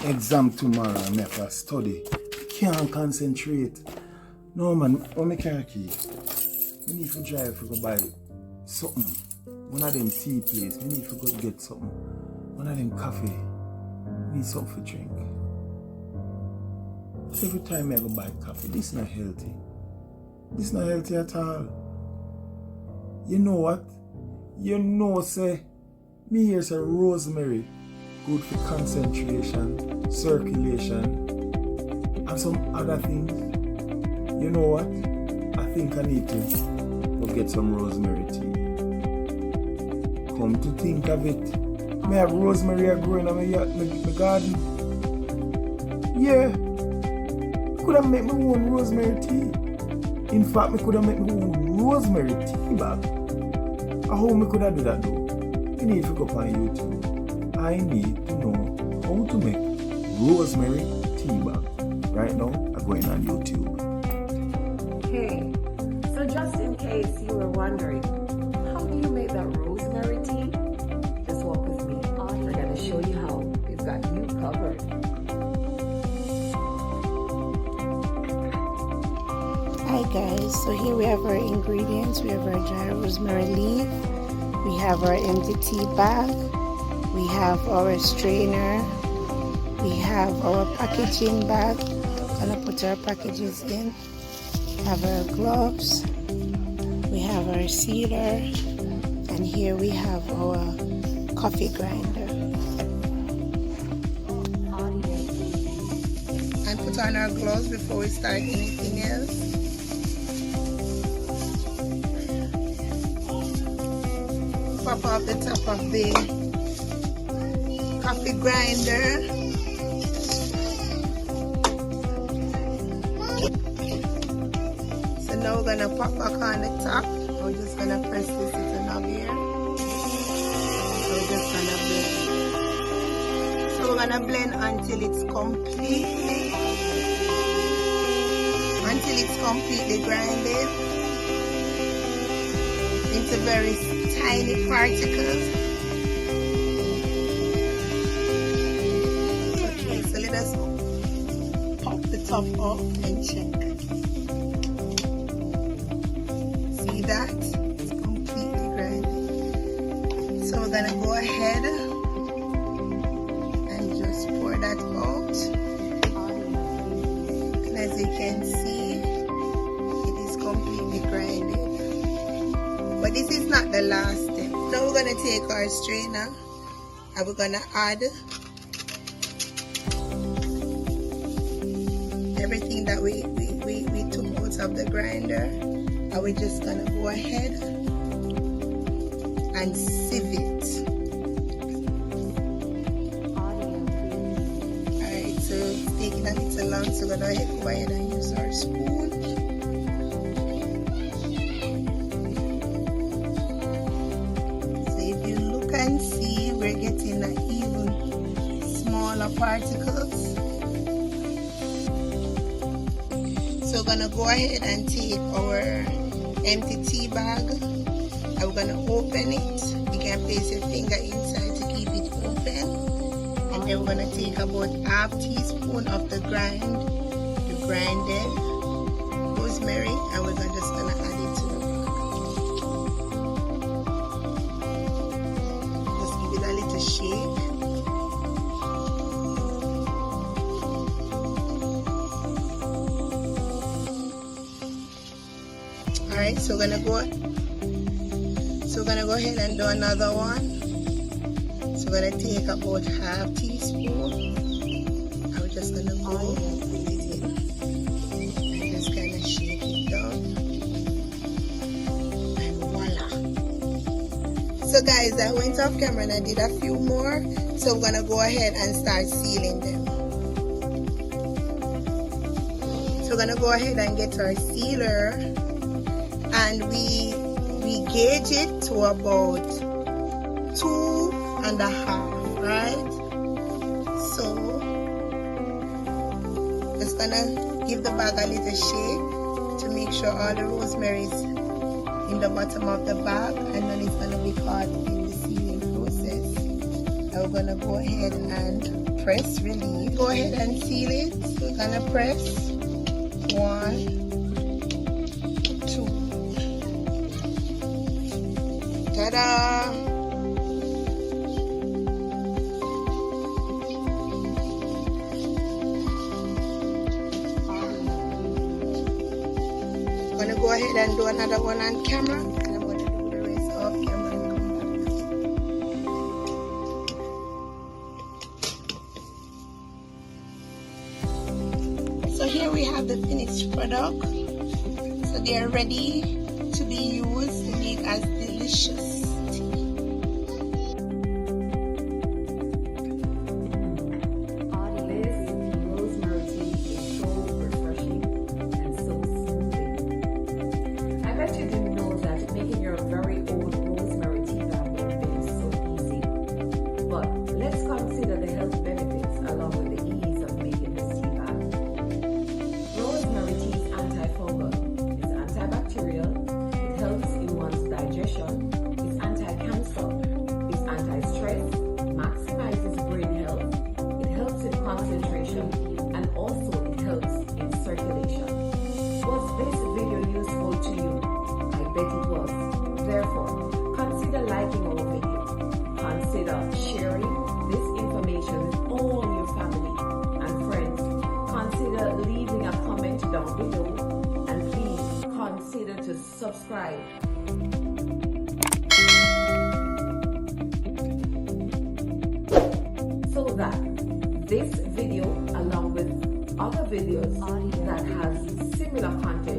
exam tomorrow and make a study. Can't concentrate. No man, when I carry key, I need to drive to go buy something. One of them tea place, I need to go get something. One of them coffee, I need something to drink. Every time I go buy coffee, this is not healthy. This is not healthy at all. You know what? You know, say, me here's a rosemary. Good for concentration, circulation, and some other things. You know what? I think I need to go get some rosemary tea. Come to think of it, I have rosemary growing in my garden. Yeah, I could have made my own rosemary tea. In fact, I could have made my own rosemary tea bag. How I could have do that though? I need to go up on YouTube. I need to know how to make rosemary tea bag. Right now, I'm going on YouTube. Hey, so just in case you were wondering, how do you make that rosemary tea? Just walk with me. We're going to show you how. We've got you covered. Hi guys, so here we have our ingredients. We have our dry rosemary leaf. We have our empty tea bag. We have our strainer. We have our packaging bag. I'm gonna put our packages in. We have our gloves. We have our sealer. And here we have our coffee grinder. And put on our gloves before we start anything else. Pop off the top of the coffee grinder. So now we're gonna pop back on the top. We're just gonna press this little knob here. So we're just gonna blend. So we're gonna blend until it's completely grinded into very tiny particles. Okay, so let us pop the top off and check. See that? It's completely grinded. So we're gonna go ahead and just pour that out. And as you can see, it is completely grinded. But this is not the last step. Now we're going to take our strainer and we're going to add everything that we took out of the grinder, and we're just going to go ahead and sieve it. Alright, so it's taking a little long, so we're going to go ahead and use our spoon. And see, we're getting even smaller particles. So we're gonna go ahead and take our empty tea bag and we're gonna open it. You can place your finger inside to keep it open, and then we're gonna take about half teaspoon of the grinded rosemary, and we're just gonna add it to the bag. Shake. Alright, so we're gonna go ahead and do another one. So we're gonna take about half teaspoon, and we're just gonna go with it in and just kinda shake it down. And voila. So guys, I went off camera and I did a few more, so we're gonna go ahead and start sealing them. So we're gonna go ahead and get our sealer, and we gauge it to about 2.5, right? So just gonna give the bag a little shake to make sure all the rosemary is in the bottom of the bag, and then it's going to be caught in the sealing process. And we're going to go ahead and press release. Go ahead and seal it. We're gonna press 1, 2. Ta-da! I'm gonna go ahead and do another one on camera, and I'm gonna do the rest off camera and come back. So here we have the finished product. So they are ready to be used to make as delicious tea. This rosemary tea is so refreshing and so soothing. I bet you didn't know that making your very own rosemary tea bag would have been so easy. But let's consider the health benefits along with the ease of making this tea bag. Rosemary tea is antifungal, it's antibacterial, it helps in one's digestion, it's anti-cancer, it's anti-stress, maximizes brain health, it helps in concentration, and also it helps in circulation. Was this video useful to you? I bet it was. Therefore, consider liking our video. Consider sharing this information with all your family and friends. Consider leaving a comment down below, and please consider to subscribe. So that this video, along with other videos that has similar content,